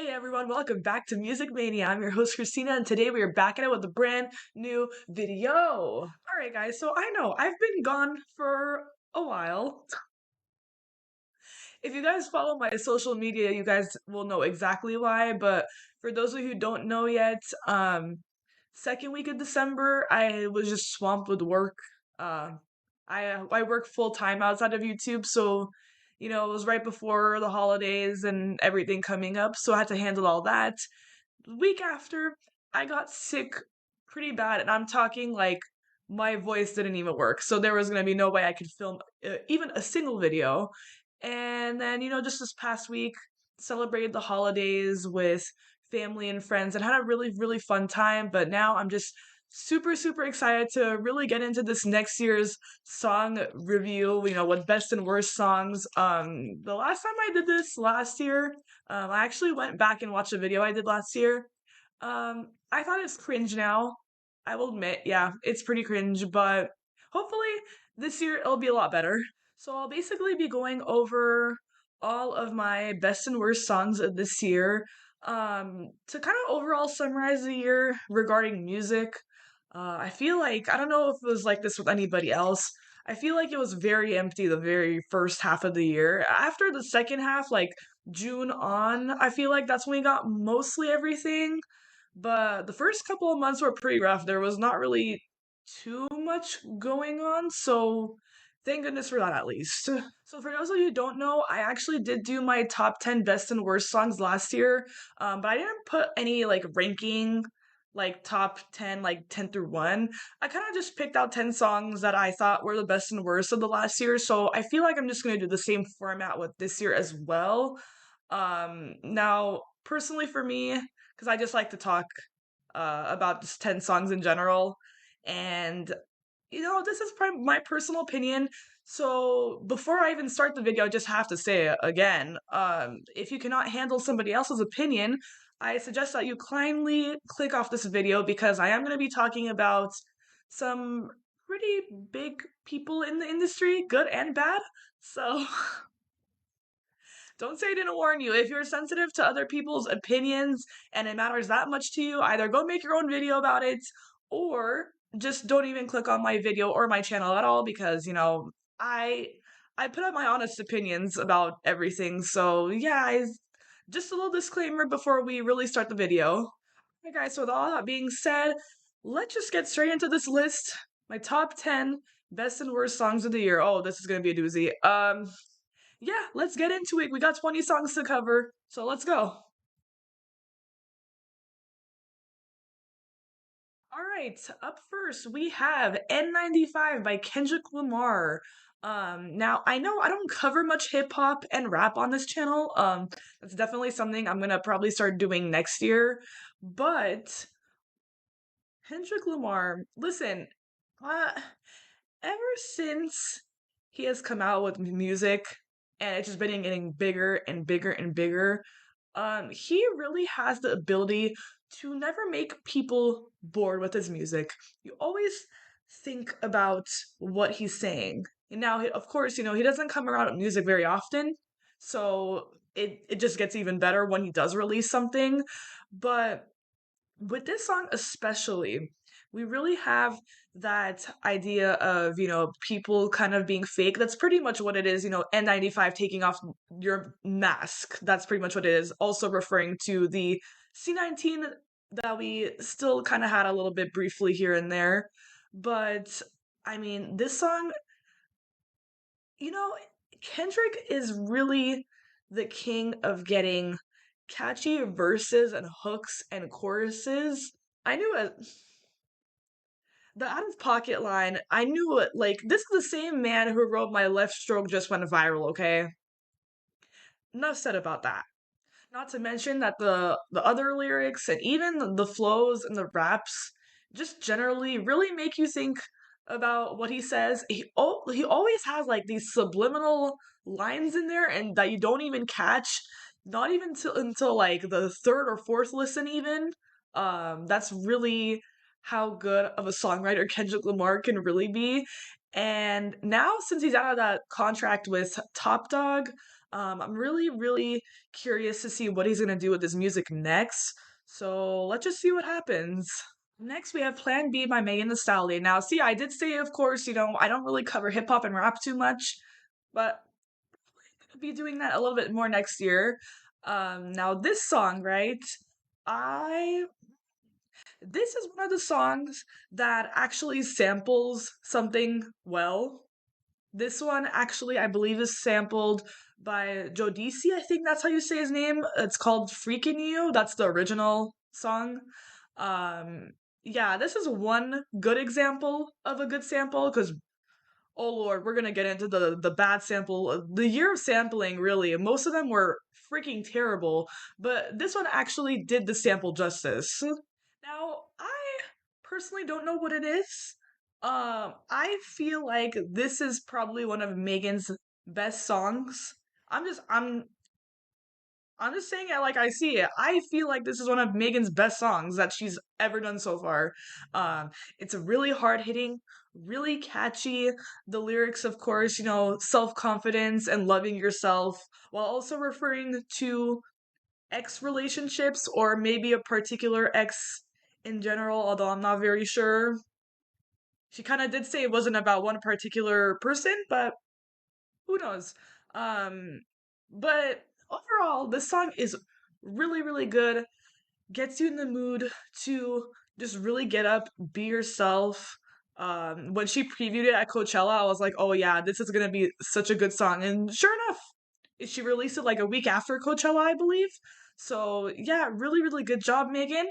Hey everyone, welcome back to Music Mania. I'm your host Christina, and today we are back at it with a brand new video. Alright, guys, so I know I've been gone for a while. If you guys follow my social media, you guys will know exactly why, but for those of you who don't know yet, second week of December, I was just swamped with work. Uh, I work full time outside of YouTube, so it was right before the holidays and everything coming up, so I had to handle all that. The week after, I got sick pretty bad, and I'm talking like my voice didn't even work, so there was gonna be no way I could film even a single video. And then, just this past week, celebrated the holidays with family and friends and had a really, really fun time. But now I'm just super, super excited to really get into this next year's song review, with best and worst songs. The last time I did this last year, I actually went back and watched a video I did last year. I thought it's cringe now. I will admit, yeah, it's pretty cringe, but hopefully this year it'll be a lot better. So I'll basically be going over all of my best and worst songs of this year. To kind of overall summarize the year regarding music, I feel like I don't know if it was like this with anybody else. I feel like it was very empty the very first half of the year. After the second half, like June on, I feel like that's when we got mostly everything. But the first couple of months were pretty rough. There was not really too much going on, so thank goodness for that at least. So for those of you who don't know, I actually did do my top 10 best and worst songs last year, but I didn't put any like ranking, like top 10, like 10 through 1. I kind of just picked out 10 songs that I thought were the best and worst of the last year, so I feel like I'm just going to do the same format with this year as well. Now, personally for me, because I just like to talk about just 10 songs in general, and this is my personal opinion. So before I even start the video, I just have to say it again. If you cannot handle somebody else's opinion, I suggest that you kindly click off this video because I am going to be talking about some pretty big people in the industry, good and bad. So don't say I didn't warn you. If you're sensitive to other people's opinions and it matters that much to you, either go make your own video about it or just don't even click on my video or my channel at all because, I I put up my honest opinions about everything. So, yeah, just a little disclaimer before we really start the video. Okay, guys, so with all that being said, let's just get straight into this list. My top 10 best and worst songs of the year. Oh, this is going to be a doozy. Yeah, let's get into it. We got 20 songs to cover, so let's go. All right, up first we have N95 by Kendrick Lamar. Now I know I don't cover much hip hop and rap on this channel. That's definitely something I'm gonna probably start doing next year. But Kendrick Lamar, listen, uh, ever since he has come out with music and it's just been getting bigger and bigger and bigger, he really has the ability to never make people bored with his music. You always think about what he's saying. And now, of course, he doesn't come around with music very often, so it just gets even better when he does release something. But with this song especially, we really have that idea of, people kind of being fake. That's pretty much what it is, N95 taking off your mask. That's pretty much what it is. Also referring to the C19 that we still kind of had a little bit briefly here and there. But I mean, this song, you know, Kendrick is really the king of getting catchy verses and hooks and choruses. I knew it. The out of pocket line, I knew it. Like, this is the same man who wrote My Left Stroke Just Went Viral, okay? Enough said about that. Not to mention that the other lyrics and even the flows and the raps just generally really make you think about what he says. He always has like these subliminal lines in there and that you don't even catch, not even until like the third or fourth listen even. That's really how good of a songwriter Kendrick Lamar can really be. And now since he's out of that contract with Top Dog, I'm really, really curious to see what he's gonna do with his music next. So let's just see what happens. Next, we have Plan B by Megan Thee Stallion. Now, see, I did say, of course, I don't really cover hip hop and rap too much, but I'll be doing that a little bit more next year. Now this song, right? I This is one of the songs that actually samples something well. This one actually, I believe, is sampled by Jodeci. I think that's how you say his name. It's called "Freaking You." That's the original song. Um, yeah, this is one good example of a good sample because oh Lord, we're gonna get into the bad sample. The year of sampling, really, most of them were freaking terrible, but this one actually did the sample justice. Now, I personally don't know what it is. I feel like this is probably one of Megan's best songs. I'm just saying it like I see it. I feel like this is one of Megan's best songs that she's ever done so far. It's a really hard hitting, really catchy. The lyrics, of course, self confidence and loving yourself, while also referring to ex relationships or maybe a particular ex in general, although I'm not very sure. She kind of did say it wasn't about one particular person, but who knows? Um, but overall, this song is really, really good. Gets you in the mood to just really get up, be yourself. When she previewed it at Coachella, I was like, oh yeah, this is gonna be such a good song. And sure enough, she released it like a week after Coachella, I believe. So yeah, really, really good job, Megan.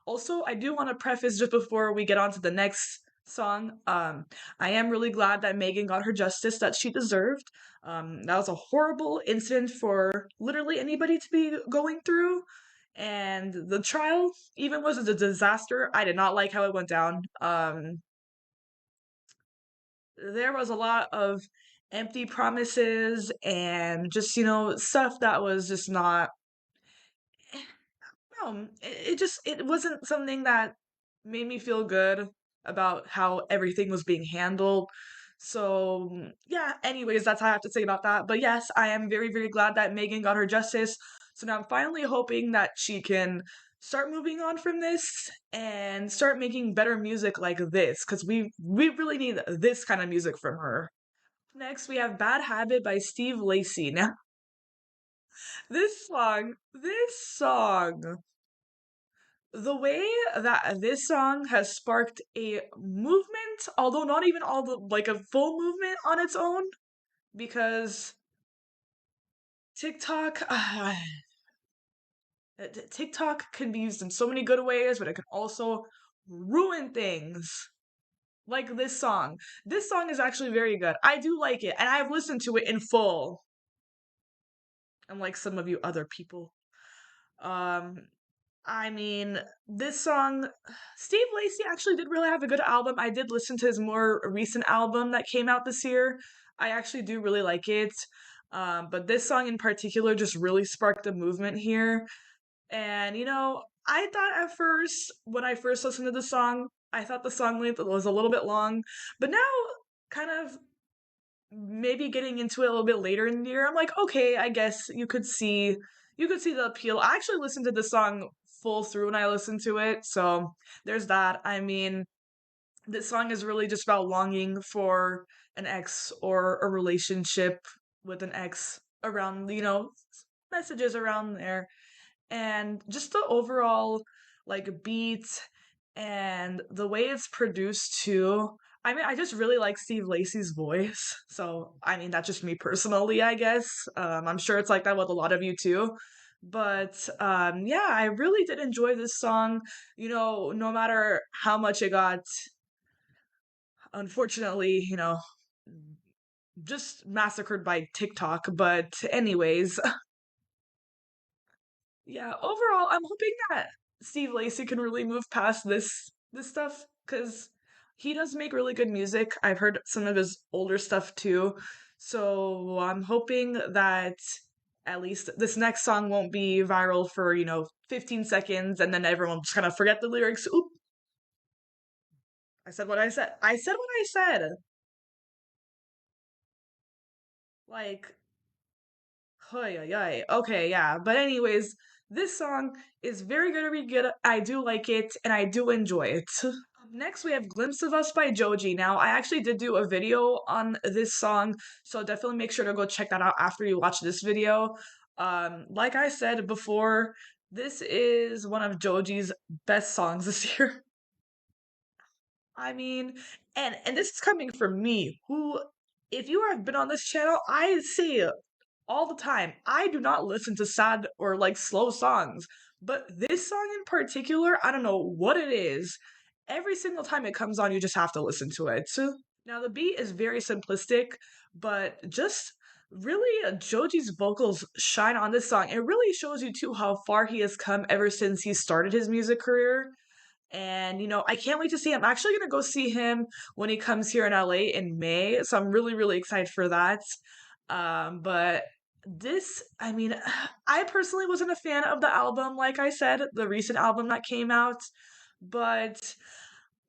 Also, I do want to preface just before we get on to the next song. I am really glad that Megan got her justice that she deserved. That was a horrible incident for literally anybody to be going through. And the trial even was a disaster. I did not like how it went down. There was a lot of empty promises and just, stuff that was just not no, it wasn't something that made me feel good about how everything was being handled. So, yeah, anyways, that's all I have to say about that. But yes, I am very, very glad that Megan got her justice. So now I'm finally hoping that she can start moving on from this and start making better music like this because we really need this kind of music from her. Next, we have Bad Habit by Steve Lacy. Now, this song, the way that this song has sparked a movement, although not even all the like a full movement on its own, because TikTok, TikTok can be used in so many good ways, but it can also ruin things. Like this song. This song is actually very good. I do like it, and I've listened to it in full, unlike some of you other people. Um, I mean, this song, Steve Lacy actually did really have a good album. I did listen to his more recent album that came out this year. I actually do really like it. But this song in particular just really sparked a movement here. And, I thought at first, when I first listened to the song, I thought the song length was a little bit long. But now, kind of maybe getting into it a little bit later in the year, I'm like, okay, I guess you could see the appeal. I actually listened to the song full through when I listened to it, so there's that. I mean, this song is really just about longing for an ex or a relationship with an ex around, messages around there and just the overall like beat and the way it's produced too. I mean, I just really like Steve Lacy's voice. So, I mean, that's just me personally, I guess. I'm sure it's like that with a lot of you too. But yeah, I really did enjoy this song. No matter how much it got, unfortunately, just massacred by TikTok. But, anyways, yeah, overall, I'm hoping that Steve Lacy can really move past this stuff because he does make really good music. I've heard some of his older stuff too. So I'm hoping that at least this next song won't be viral for, 15 seconds and then everyone just kind of forget the lyrics. Oop, I said what I said. I said what I said. Like, Ay, ay, ay. Okay, yeah. But anyways, this song is very good, very good. I do like it and I do enjoy it. Next, we have Glimpse of Us by Joji. Now, I actually did do a video on this song, so definitely make sure to go check that out after you watch this video. Like I said before, this is one of Joji's best songs this year. I mean, and this is coming from me, who, if you have been on this channel, I say all the time, I do not listen to sad or like slow songs, but this song in particular, I don't know what it is. Every single time it comes on, you just have to listen to it. Now the beat is very simplistic, but just really Joji's vocals shine on this song. It really shows you too how far he has come ever since he started his music career. And I can't wait to see him. I'm actually gonna go see him when he comes here in LA in May. So I'm really, really excited for that. But this, I mean, I personally wasn't a fan of the album, like I said, the recent album that came out. But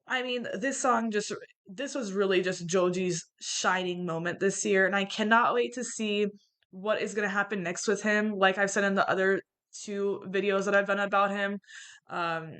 I mean, this was really just Joji's shining moment this year, and I cannot wait to see what is gonna happen next with him. Like I've said in the other two videos that I've done about him, um,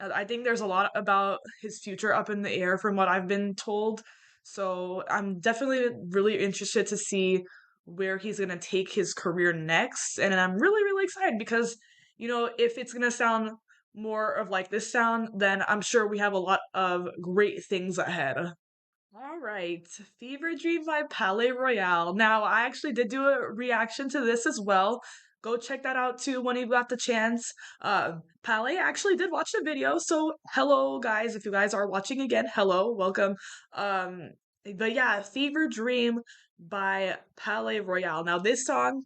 I think there's a lot about his future up in the air from what I've been told. So I'm definitely really interested to see where he's gonna take his career next, and I'm really, really excited because if it's gonna sound more of like this sound, then I'm sure we have a lot of great things ahead. All right, Fever Dream by Palais Royale. Now, I actually did do a reaction to this as well. Go check that out too when you got the chance. Palais actually did watch the video, so hello guys. If you guys are watching again, hello, welcome. Um, but yeah, Fever Dream by Palais Royale. Now, this song,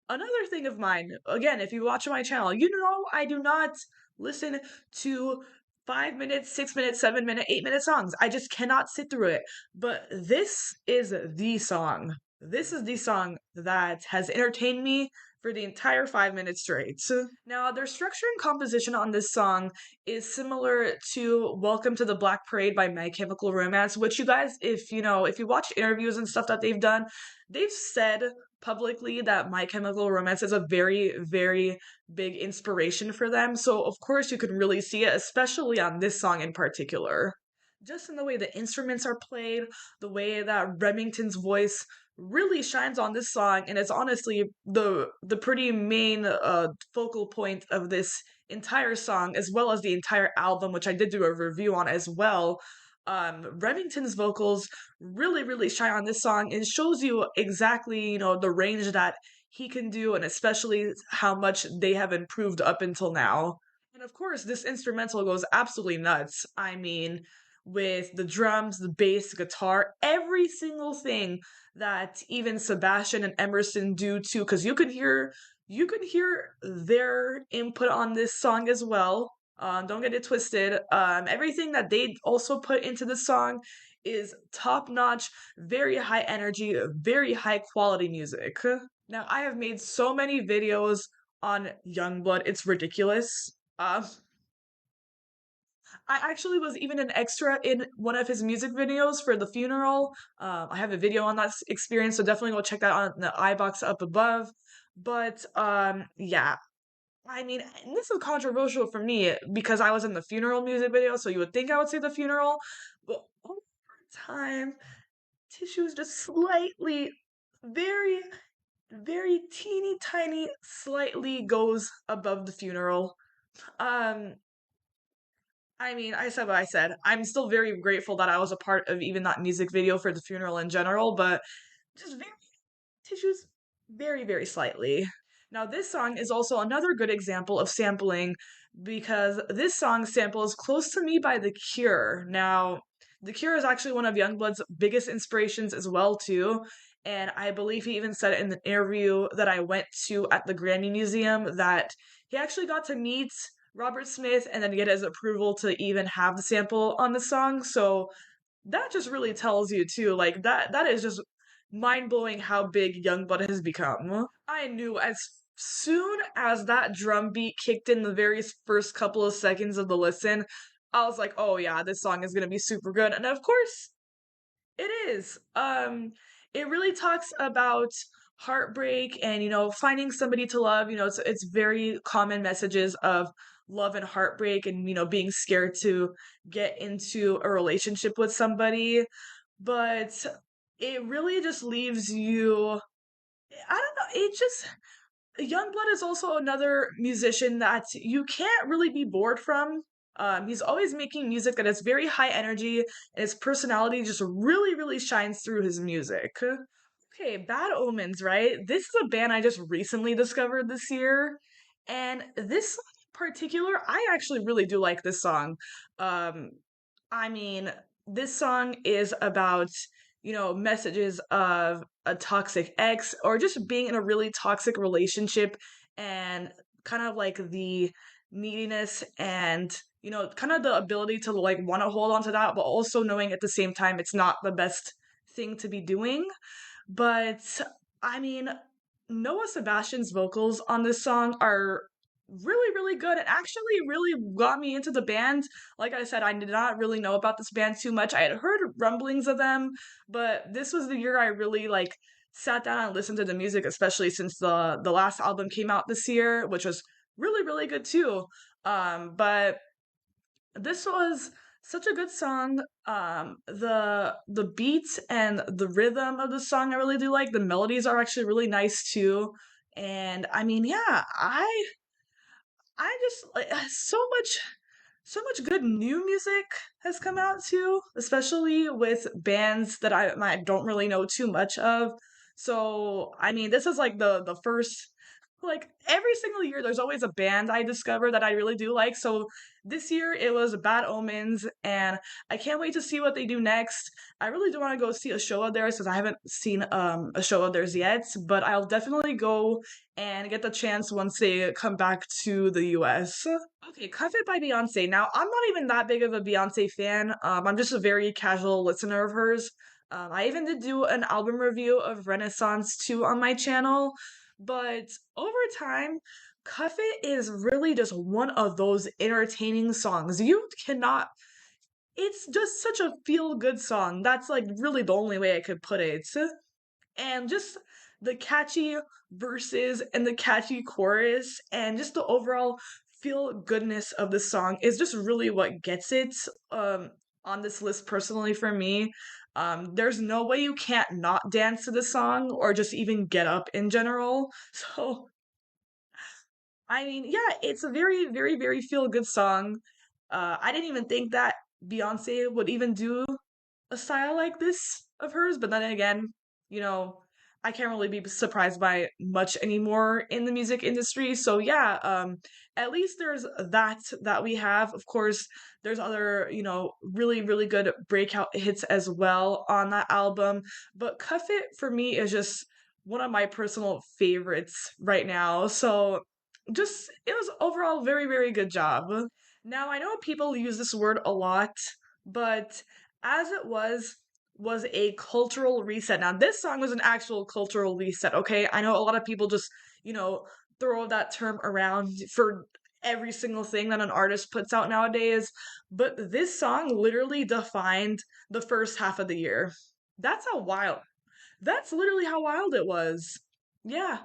another thing of mine, again, if you watch my channel, you know I do not listen to 5 minutes, 6 minutes, 7 minute, 8 minute songs. I just cannot sit through it. But this is the song. This is the song that has entertained me for the entire 5 minutes straight. Now, their structure and composition on this song is similar to Welcome to the Black Parade by My Chemical Romance, which you guys, if you watch interviews and stuff that they've done, they've said publicly that My Chemical Romance is a very, very big inspiration for them. So, of course, you can really see it, especially on this song in particular. Just in the way the instruments are played, the way that Remington's voice really shines on this song, and it's honestly the pretty main focal point of this entire song, as well as the entire album, which I did do a review on as well. Remington's vocals really, really shine on this song and shows you exactly, the range that he can do and especially how much they have improved up until now. And of course, this instrumental goes absolutely nuts. I mean, with the drums, the bass, guitar, every single thing that even Sebastian and Emerson do too, because you can hear their input on this song as well. Don't get it twisted. Everything that they also put into the song is top notch, very high energy, very high quality music. Now, I have made so many videos on Youngblood, it's ridiculous. I actually was even an extra in one of his music videos for the funeral. I have a video on that experience, so definitely go check that out in the iBox up above. But yeah, I mean, and this is controversial for me because I was in the funeral music video, so you would think I would say the funeral, but over time, Tissue's just slightly, very, very teeny tiny, slightly goes above the funeral. Um, I mean, I said what I said. I'm still very grateful that I was a part of even that music video for the funeral in general, but just very tissues very, very slightly. Now, this song is also another good example of sampling because this song samples Close to Me by The Cure. Now, The Cure is actually one of Youngblood's biggest inspirations as well, too. And I believe he even said it in the interview that I went to at the Grammy Museum that he actually got to meet Robert Smith and then get his approval to even have the sample on the song. So that just really tells you too, like that is just mind blowing how big Youngblood has become. I knew as soon as that drum beat kicked in the very first couple of seconds of the listen, I was like, oh yeah, this song is gonna be super good. And of course, it is. It really talks about heartbreak and finding somebody to love. It's very common messages of love and heartbreak and being scared to get into a relationship with somebody, but it really just leaves you, I don't know, it just Youngblood is also another musician that you can't really be bored from. He's always making music that is very high energy, and his personality just really, really shines through his music. Okay, Bad Omens, right? This is a band I just recently discovered this year, and this song in particular, I actually really do like this song. Um, I mean, this song is about, messages of a toxic ex or just being in a really toxic relationship and kind of like the neediness and, kind of the ability to like want to hold on to that, but also knowing at the same time it's not the best thing to be doing. But I mean, Noah Sebastian's vocals on this song are really, really good and actually really got me into the band. Like I said, I did not really know about this band too much. I had heard rumblings of them, but this was the year I really like sat down and listened to the music, especially since the last album came out this year, which was really, really good too. But this was such a good song. The beats and the rhythm of the song I really do like. The melodies are actually really nice too. And I mean, yeah, I just like so much good new music has come out too, especially with bands that I don't really know too much of. So, I mean, this is like the first, like every single year there's always a band I discover that I really do like. So, this year it was Bad Omens and I can't wait to see what they do next. I really do want to go see a show of theirs because I haven't seen a show of theirs yet, but I'll definitely go and get the chance once they come back to the US. Okay, Cuff It by Beyonce. Now, I'm not even that big of a Beyonce fan. I'm just a very casual listener of hers. I even did do an album review of Renaissance 2 on my channel, but over time, Cuff It is really just one of those entertaining songs. You cannot, it's just such a feel good song. That's like really the only way I could put it, and just the catchy verses and the catchy chorus and just the overall feel goodness of the song is just really what gets it on this list personally for me. There's no way you can't not dance to the song or just even get up in general. So I mean, yeah, it's a very, very, very feel good song. I didn't even think that Beyonce would even do a style like this of hers, but then again, you know, I can't really be surprised by much anymore in the music industry. So yeah, at least there's that we have. Of course, there's other, really, really good breakout hits as well on that album. But Cuff It for me is just one of my personal favorites right now. So just it was overall very, very good job. Now I know people use this word a lot, but as it was a cultural reset. Now, this song was an actual cultural reset, okay? I know a lot of people just, you know, throw that term around for every single thing that an artist puts out nowadays, but this song literally defined the first half of the year. That's how wild. That's literally how wild it was. Yeah.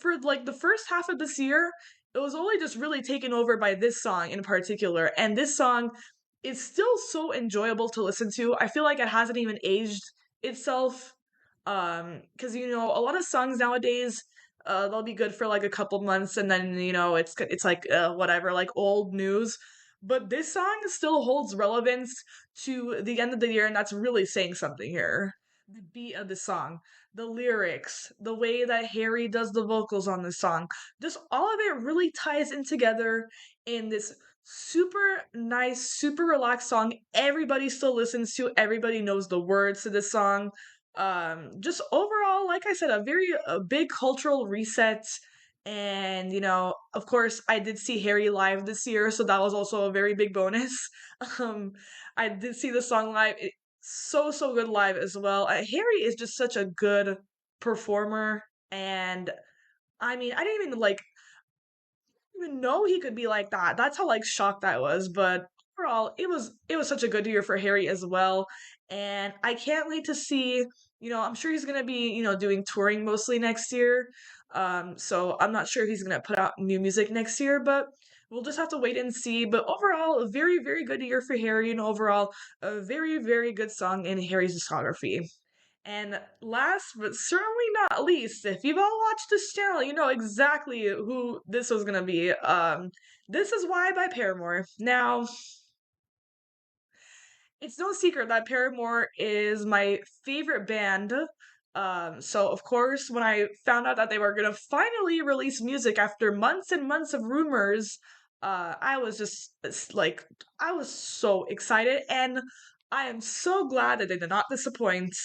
For like the first half of this year, it was only just really taken over by this song in particular. And this song is still so enjoyable to listen to. I feel like it hasn't even aged itself. Because a lot of songs nowadays, they'll be good for like a couple months and then it's like whatever, like old news. But this song still holds relevance to the end of the year, and that's really saying something here. The beat of the song, the lyrics, the way that Harry does the vocals on this song, just all of it really ties in together in this super nice, super relaxed song. Everybody still listens to, everybody knows the words to this song. Just overall, like I said, a big cultural reset. And of course, I did see Harry live this year, so that was also a very big bonus. Um, I did see the song live. So good live as well. Harry is just such a good performer, and I mean, I didn't even know he could be like that. That's how like shocked I was. But overall, it was such a good year for Harry as well, and I can't wait to see I'm sure he's gonna be, doing touring mostly next year. So I'm not sure if he's gonna put out new music next year, but we'll just have to wait and see. But overall, a very, very good year for Harry, and overall, a very, very good song in Harry's discography. And last but certainly not least, if you've all watched this channel, you know exactly who this was gonna be. This is Why by Paramore. Now, it's no secret that Paramore is my favorite band. So of course, when I found out that they were gonna finally release music after months and months of rumors, I was just like, I was so excited, and I am so glad that they did not disappoint.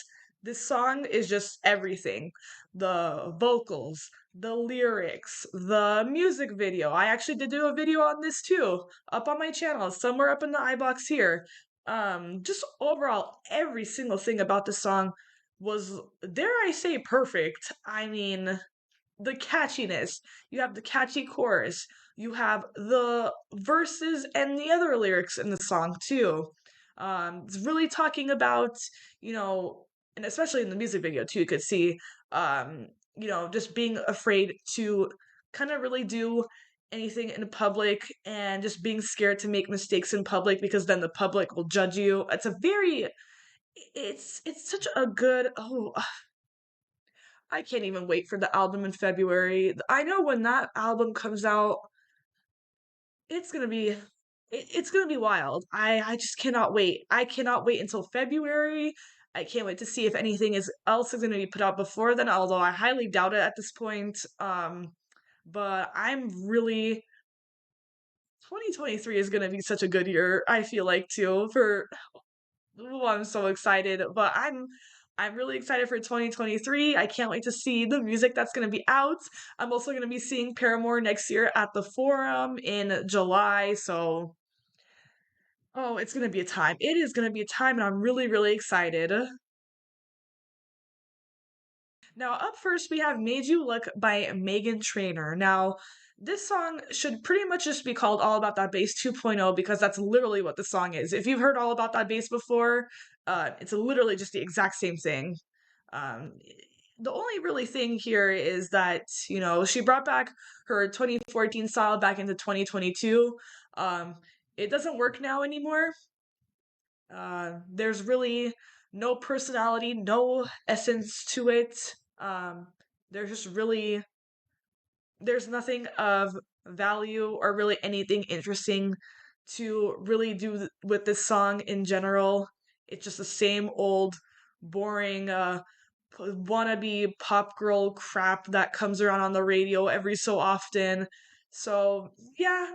This song is just everything. The vocals, the lyrics, the music video. I actually did do a video on this too, up on my channel, somewhere up in the iBox here. Just overall, every single thing about the song was, dare I say, perfect. I mean, the catchiness, you have the catchy chorus, you have the verses and the other lyrics in the song too. It's really talking about, you know, and especially in the music video too, you could see, um, just being afraid to kind of really do anything in public and just being scared to make mistakes in public because then the public will judge you. It's such a good, I can't even wait for the album in February. I know when that album comes out, it's gonna be it's gonna be wild. I just cannot wait. I cannot wait until February. I can't wait to see if anything is else is gonna be put out before then, although I highly doubt it at this point. But I'm really 2023 is gonna be such a good year, I feel like too, for oh, I'm so excited, but I'm really excited for 2023. I can't wait to see the music that's going to be out. I'm also going to be seeing Paramore next year at the Forum in July, so oh, it's going to be a time. It is going to be a time, and I'm really, really excited. Now, up first, we have Made You Look by Meghan Trainor. Now, this song should pretty much just be called All About That Bass 2.0 because that's literally what the song is. If you've heard All About That Bass before, it's literally just the exact same thing. Um, the only really thing here is that, she brought back her 2014 style back into 2022. Um, it doesn't work now anymore. There's really no personality, no essence to it. Um, there's just really, there's nothing of value or really anything interesting to really do with this song in general. It's just the same old boring wannabe pop girl crap that comes around on the radio every so often. So, yeah,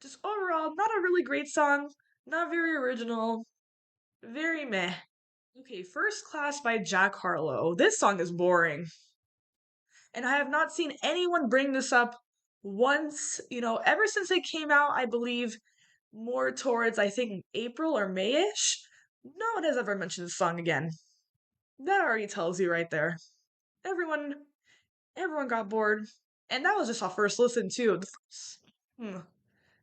just overall, not a really great song, not very original, very meh. Okay, First Class by Jack Harlow. This song is boring. And I have not seen anyone bring this up once, ever since it came out, I believe more towards, I think, April or May-ish. No one has ever mentioned this song again. That already tells you right there. Everyone, everyone got bored. And that was just our first listen, too. Hmm.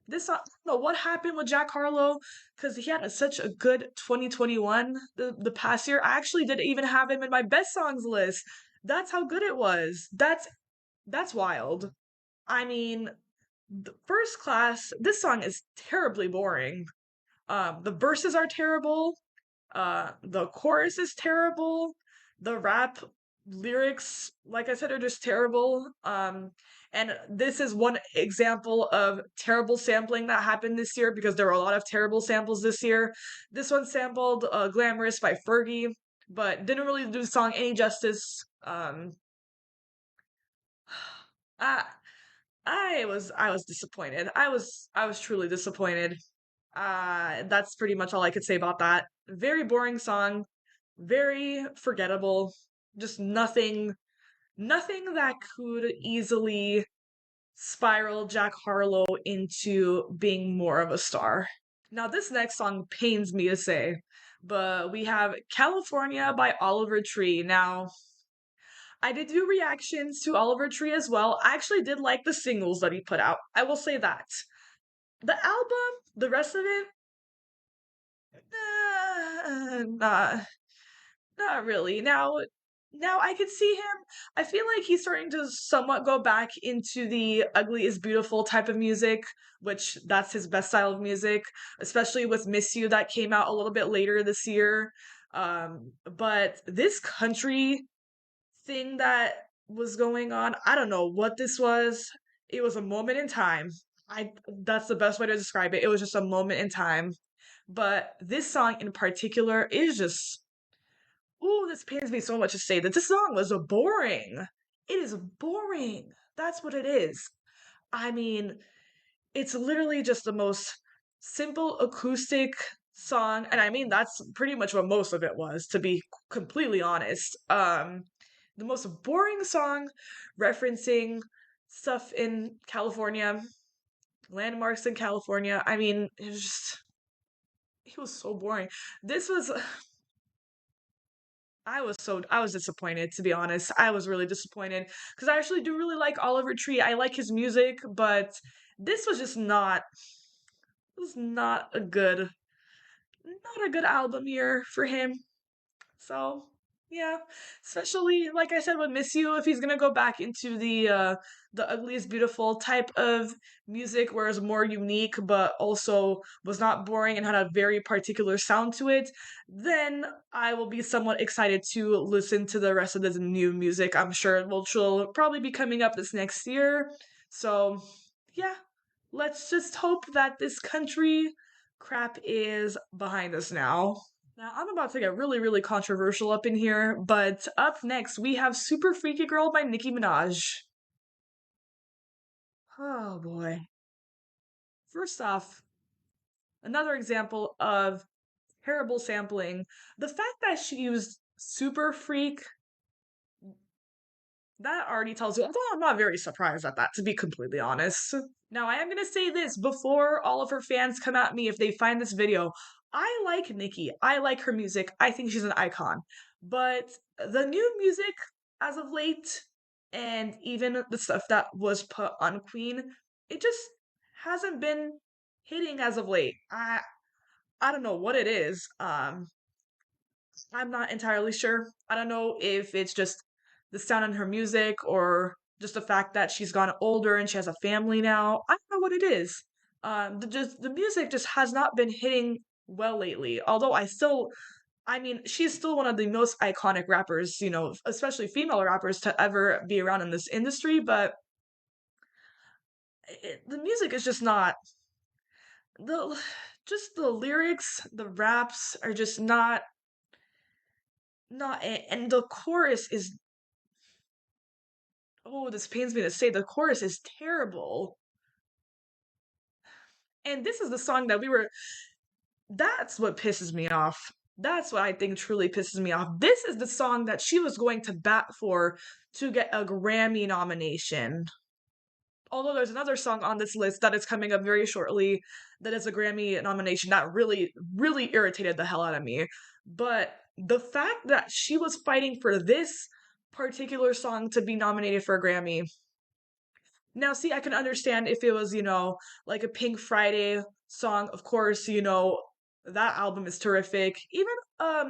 This song, I don't know what happened with Jack Harlow, because he had such a good 2021 the past year. I actually didn't even have him in my best songs list. That's how good it was. That's wild. I mean, the First Class, this song is terribly boring. The verses are terrible. The chorus is terrible. The rap lyrics, like I said, are just terrible. And this is one example of terrible sampling that happened this year because there were a lot of terrible samples this year. This one sampled Glamorous by Fergie, but didn't really do the song any justice. I, I was disappointed. I was truly disappointed. That's pretty much all I could say about that. Very boring song, very forgettable. Just nothing that could easily spiral Jack Harlow into being more of a star. Now, this next song pains me to say, but we have California by Oliver Tree. Now, I did do reactions to Oliver Tree as well. I actually did like the singles that he put out. I will say that. The album, the rest of it, not Not really. Now I could see him. I feel like he's starting to somewhat go back into the ugly is beautiful type of music, which that's his best style of music, especially with Miss You that came out a little bit later this year. But this country thing that was going on, I don't know what this was. It was a moment in time. I That's the best way to describe it. It was just a moment in time. But this song in particular is just, ooh, this pains me so much to say that this song was a boring. It is boring. That's what it is. I mean, it's literally just the most simple acoustic song, and I mean that's pretty much what most of it was, to be completely honest. The most boring song referencing stuff in California, landmarks in California. I mean, it was so boring. This was I was disappointed, to be honest. I was really disappointed because I actually do really like Oliver Tree. I like his music, but this was just not was not a good not a good album year for him. So yeah, especially like I said with Miss You, if he's gonna go back into the ugly is beautiful type of music, where it's more unique but also was not boring and had a very particular sound to it, then I will be somewhat excited to listen to the rest of the new music. I'm sure which will probably be coming up this next year. So yeah, let's just hope that this country crap is behind us now. Now, I'm about to get really, really controversial up in here, but up next we have Super Freaky Girl by Nicki Minaj. Oh boy. First off, another example of terrible sampling. The fact that she used Super Freak, that already tells you, although I'm not very surprised at that, to be completely honest. Now, I am going to say this before all of her fans come at me if they find this video. I like Nicki. I like her music. I think she's an icon. But the new music as of late, and even the stuff that was put on Queen, it just hasn't been hitting as of late. I don't know what it is. I'm not entirely sure. I don't know if it's just the sound in her music or just the fact that she's gotten older and she has a family now. I don't know what it is. The music just has not been hitting well lately. Although I mean, she's still one of the most iconic rappers, especially female rappers to ever be around in this industry. But the music is just not the just the lyrics, the raps are just not it. And the chorus is, oh, this pains me to say, the chorus is terrible. And this is the song that that's what pisses me off. That's what I think truly pisses me off. This is the song that she was going to bat for to get a Grammy nomination. Although there's another song on this list that is coming up very shortly that is a Grammy nomination that really, really irritated the hell out of me. But the fact that she was fighting for this particular song to be nominated for a Grammy. Now, see, I can understand if it was, like a Pink Friday song. Of course, that album is terrific. Even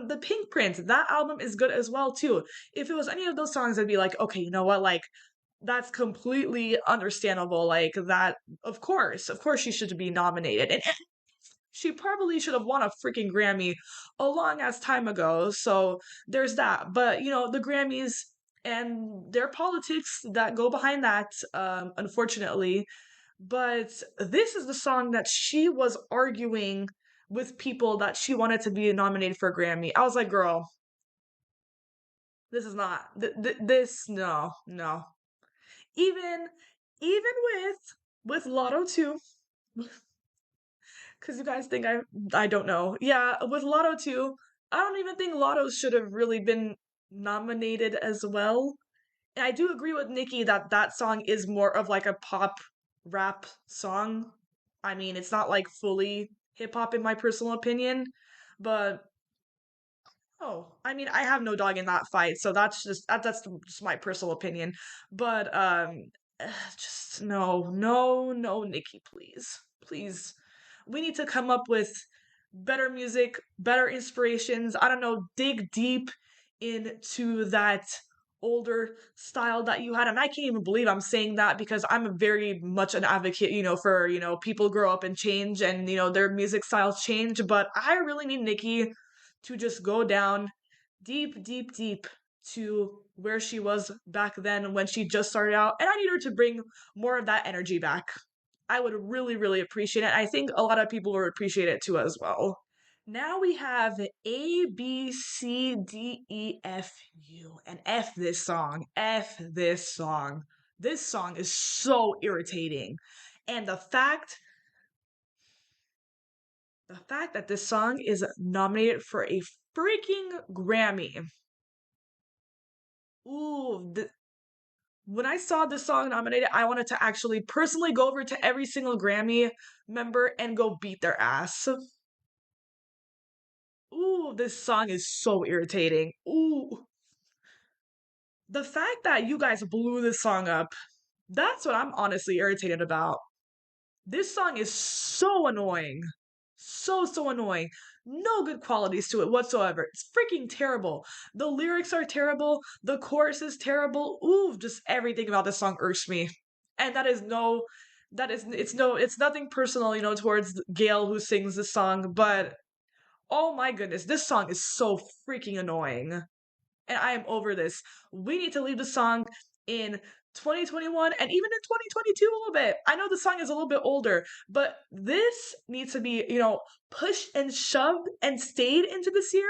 the Pink Print, that album is good as well too. If it was any of those songs, I'd be like, okay, you know what, like that's completely understandable. Like that, of course, she should be nominated, and she probably should have won a freaking Grammy a long ass time ago. So there's that. But the Grammys and their politics that go behind that, unfortunately. But this is the song that she was arguing with people that she wanted to be nominated for a Grammy. I was like, girl, this is not this. No, no. Even even with Lotto 2, because you guys think I don't know. Yeah, with Lotto 2, I don't even think Lotto should have really been nominated as well. And I do agree with Nikki that that song is more of like a pop rap song. I mean, it's not like fully hip hop in my personal opinion, but oh, I mean, I have no dog in that fight, so that's just my personal opinion. But just no, no, no, Nikki, please, please. We need to come up with better music, better inspirations. I don't know, dig deep into that older style that you had. And I can't even believe I'm saying that because I'm very much an advocate, for, people grow up and change and, their music styles change. But I really need Nicki to just go down deep, deep, deep to where she was back then when she just started out. And I need her to bring more of that energy back. I would really, really appreciate it. I think a lot of people would appreciate it too as well. Now we have A, B, C, D, E, F, U, and F this song. F this song. This song is so irritating. And the fact that this song is nominated for a freaking Grammy. Ooh, when I saw this song nominated, I wanted to actually personally go over to every single Grammy member and go beat their ass. Ooh, this song is so irritating. Ooh. The fact that you guys blew this song up, that's what I'm honestly irritated about. This song is so annoying. So, so annoying. No good qualities to it whatsoever. It's freaking terrible. The lyrics are terrible. The chorus is terrible. Ooh, just everything about this song irks me. And it's nothing personal, towards Gail who sings this song, but oh my goodness, this song is so freaking annoying. And I am over this. We need to leave the song in 2021 and even in 2022 a little bit. I know the song is a little bit older, but this needs to be, pushed and shoved and stayed into this year,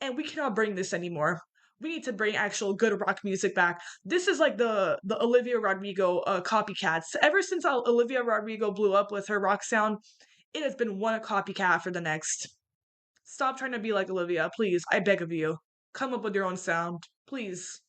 and we cannot bring this anymore. We need to bring actual good rock music back. This is like the Olivia Rodrigo copycats. Ever since Olivia Rodrigo blew up with her rock sound, it has been one copycat after the next. Stop trying to be like Olivia, please. I beg of you. Come up with your own sound. Please.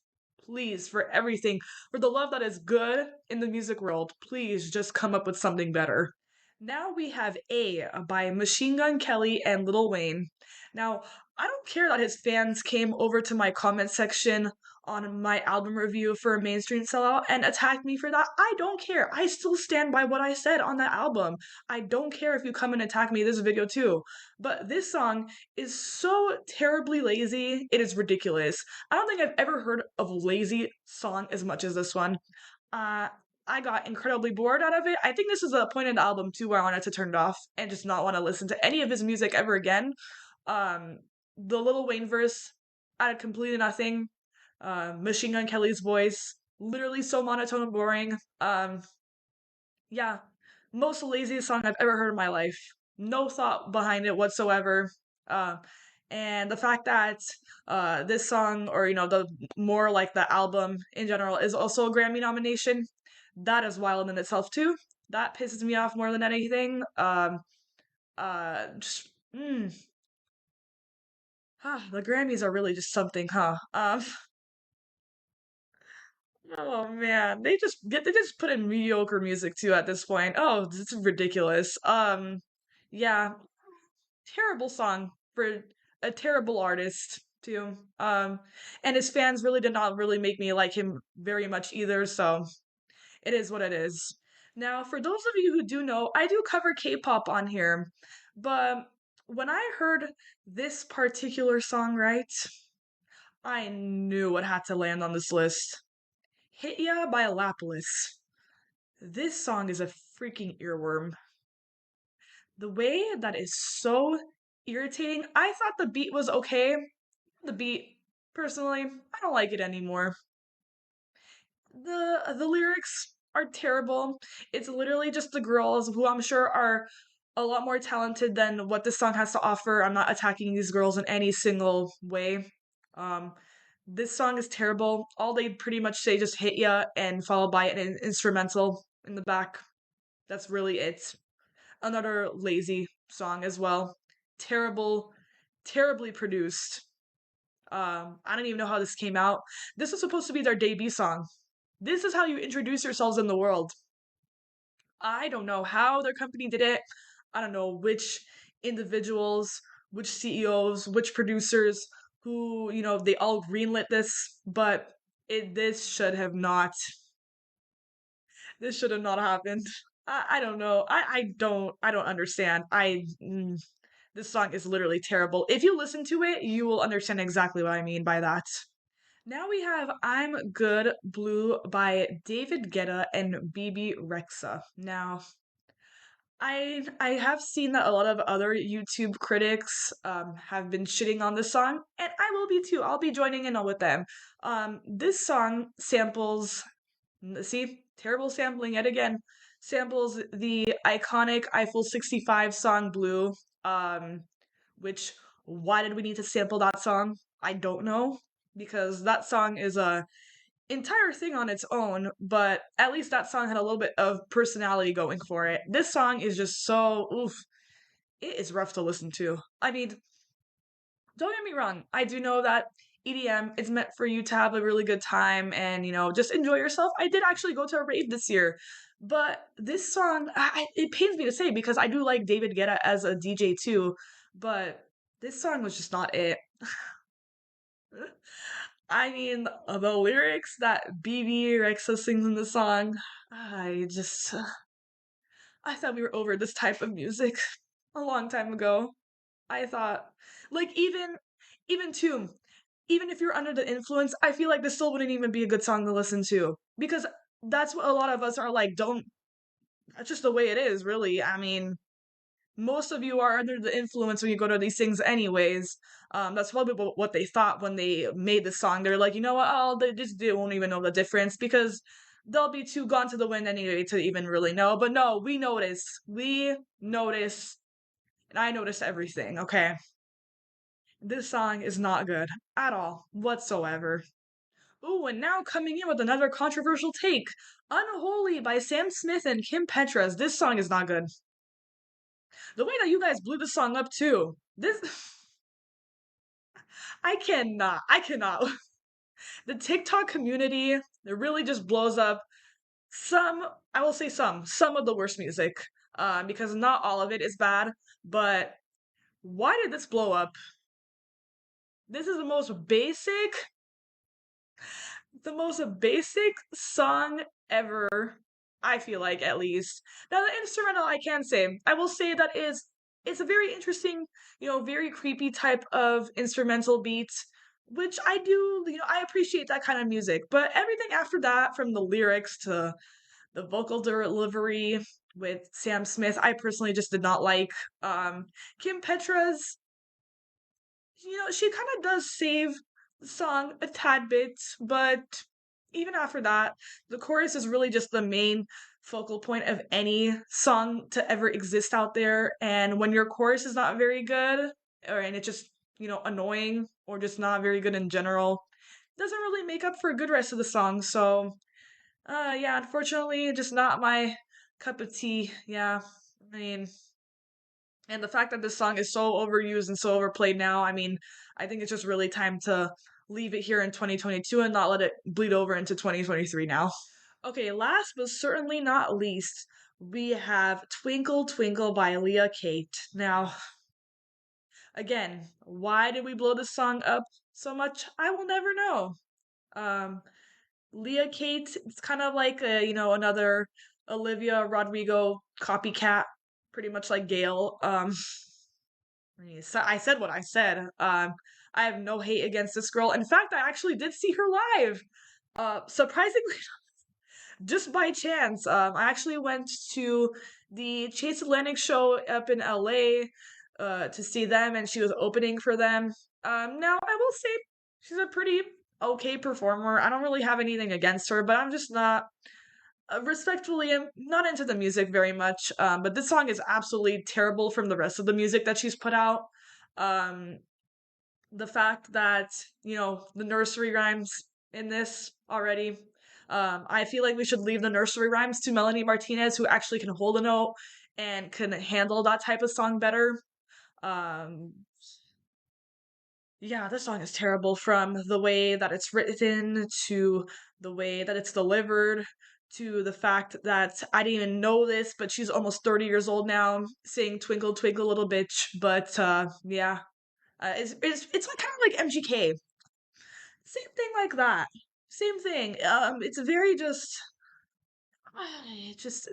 Please, for everything. For the love that is good in the music world, please just come up with something better. Now we have A by Machine Gun Kelly and Lil Wayne. Now, I don't care that his fans came over to my comment section on my album review for a mainstream sellout and attacked me for that. I don't care. I still stand by what I said on that album. I don't care if you come and attack me this video too. But this song is so terribly lazy, it is ridiculous. I don't think I've ever heard of lazy song as much as this one. Uh, I got incredibly bored out of it. I think this is a point in the album too where I wanted to turn it off and just not want to listen to any of his music ever again. Um, the Lil Wayne verse added completely nothing. Machine Gun Kelly's voice, literally so monotone and boring. Yeah, most laziest song I've ever heard in my life. No thought behind it whatsoever. Uh, and the fact that this song, or the more like the album in general, is also a Grammy nomination, that is wild in itself too. That pisses me off more than anything. Just the Grammys are really just something, huh? Oh man, they just put in mediocre music too at this point. Oh, it's ridiculous. Yeah, terrible song for a terrible artist too. And his fans really did not really make me like him very much either, so it is what it is. Now, for those of you who do know, I do cover K-pop on here, but when I heard this particular song, right, I knew it had to land on this list. Hit Ya by Laplus. This song is a freaking earworm. The way that is so irritating. I thought the beat was okay. The beat, personally, I don't like it anymore. The lyrics are terrible. It's literally just the girls who I'm sure are a lot more talented than what this song has to offer. I'm not attacking these girls in any single way. Um, this song is terrible. All they pretty much say just hit ya and followed by an instrumental in the back. That's really it. Another lazy song as well. Terrible, terribly produced. I don't even know how this came out. This was supposed to be their debut song. This is how you introduce yourselves in the world. I don't know how their company did it. I don't know which individuals, which CEOs, which producers who, they all greenlit this, but this should have not. This should have not happened. I don't know. I don't understand. This song is literally terrible. If you listen to it, you will understand exactly what I mean by that. Now we have I'm Good Blue by David Guetta and BB Rexa. Now, I have seen that a lot of other YouTube critics have been shitting on this song, and I will be too. I'll be joining in on with them. This song samples, see, terrible sampling yet again, samples the iconic Eiffel 65 song Blue, um, which, why did we need to sample that song? I don't know, because that song is a entire thing on its own, but at least that song had a little bit of personality going for it. This song is just so oof. It is rough to listen to. I mean, don't get me wrong. I do know that EDM is meant for you to have a really good time and, just enjoy yourself. I did actually go to a rave this year, but this song, it pains me to say because I do like David Guetta as a DJ too, but this song was just not it. I mean, the lyrics that BB Rexa sings in the song, I just, I thought we were over this type of music a long time ago. I thought, like, even too, even if you're under the influence, I feel like this still wouldn't even be a good song to listen to because that's what a lot of us are like. Don't. That's just the way it is, really. I mean, most of you are under the influence when you go to these things anyways. That's probably what they thought when they made the song. They're like, you know what? Oh, they won't even know the difference because they'll be too gone to the wind anyway to even really know. But no, we notice. We notice. And I notice everything, okay? This song is not good at all, whatsoever. Ooh, and now coming in with another controversial take. Unholy by Sam Smith and Kim Petras. This song is not good. The way that you guys blew this song up too. This I cannot. The TikTok community, it really just blows up some, I will say some of the worst music. Because not all of it is bad, but why did this blow up? This is the most basic song ever, I feel like, at least. Now the instrumental I can say. I will say that it's a very interesting, very creepy type of instrumental beat, which I do, I appreciate that kind of music. But everything after that, from the lyrics to the vocal delivery with Sam Smith, I personally just did not like. Kim Petras, she kind of does save the song a tad bit, but even after that, the chorus is really just the main focal point of any song to ever exist out there. And when your chorus is not very good, and it's just, annoying or just not very good in general, it doesn't really make up for a good rest of the song. So, yeah, unfortunately, just not my cup of tea. Yeah, I mean, and the fact that this song is so overused and so overplayed now, I mean, I think it's just really time to leave it here in 2022 and not let it bleed over into 2023 now. Okay, last but certainly not least, we have Twinkle Twinkle by Leah Kate. Now, again, why did we blow this song up so much? I will never know. Um, Leah Kate, it's kind of like another Olivia Rodrigo copycat, pretty much like Gail. I said what I said. I have no hate against this girl. In fact, I actually did see her live. Surprisingly, just by chance. I actually went to the Chase Atlantic show up in LA to see them, and she was opening for them. Now, I will say she's a pretty okay performer. I don't really have anything against her, but I'm just not. Respectfully, I'm not into the music very much, but this song is absolutely terrible from the rest of the music that she's put out. Um, the fact that, the nursery rhymes in this already. I feel like we should leave the nursery rhymes to Melanie Martinez, who actually can hold a note and can handle that type of song better. Um, yeah, this song is terrible from the way that it's written to the way that it's delivered to the fact that I didn't even know this, but she's almost 30 years old now, saying Twinkle Twinkle Little Bitch. But yeah, it's like kind of like MGK. Same thing like that. Same thing. It's very just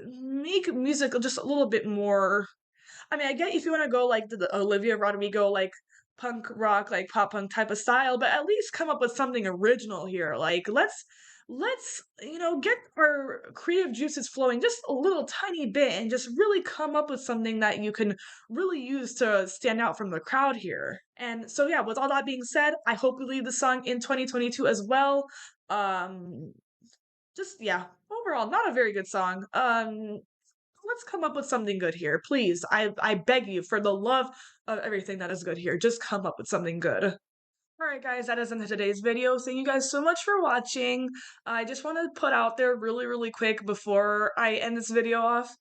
make music just a little bit more. I mean, I get if you want to go like the Olivia Rodrigo, like punk rock, like pop punk type of style, but at least come up with something original here. Like let's get our creative juices flowing just a little tiny bit and just really come up with something that you can really use to stand out from the crowd here. And so yeah, with all that being said, I hope we leave the song in 2022 as well. Um just yeah, overall not a very good song. Let's come up with something good here. Please. I beg you for the love of everything that is good here. Just come up with something good. Alright guys, that is the end of today's video. Thank you guys so much for watching. I just want to put out there really quick before I end this video off.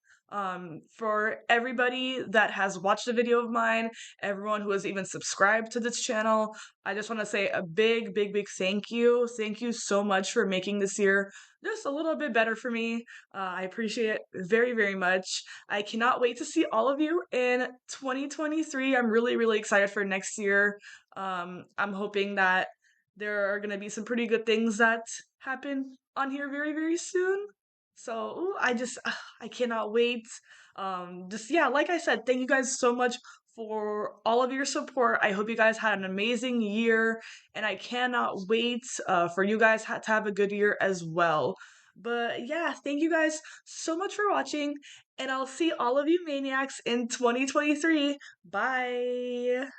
For everybody that has watched a video of mine, everyone who has even subscribed to this channel, I just want to say a big thank you. Thank you so much for making this year just a little bit better for me. I appreciate it very much. I cannot wait to see all of you in 2023. I'm really excited for next year. I'm hoping that there are gonna be some pretty good things that happen on here very soon. So ooh, I cannot wait. Just yeah, like I said, thank you guys so much for all of your support. I hope you guys had an amazing year, and I cannot wait for you guys to have a good year as well. But yeah, thank you guys so much for watching, and I'll see all of you maniacs in 2023. Bye.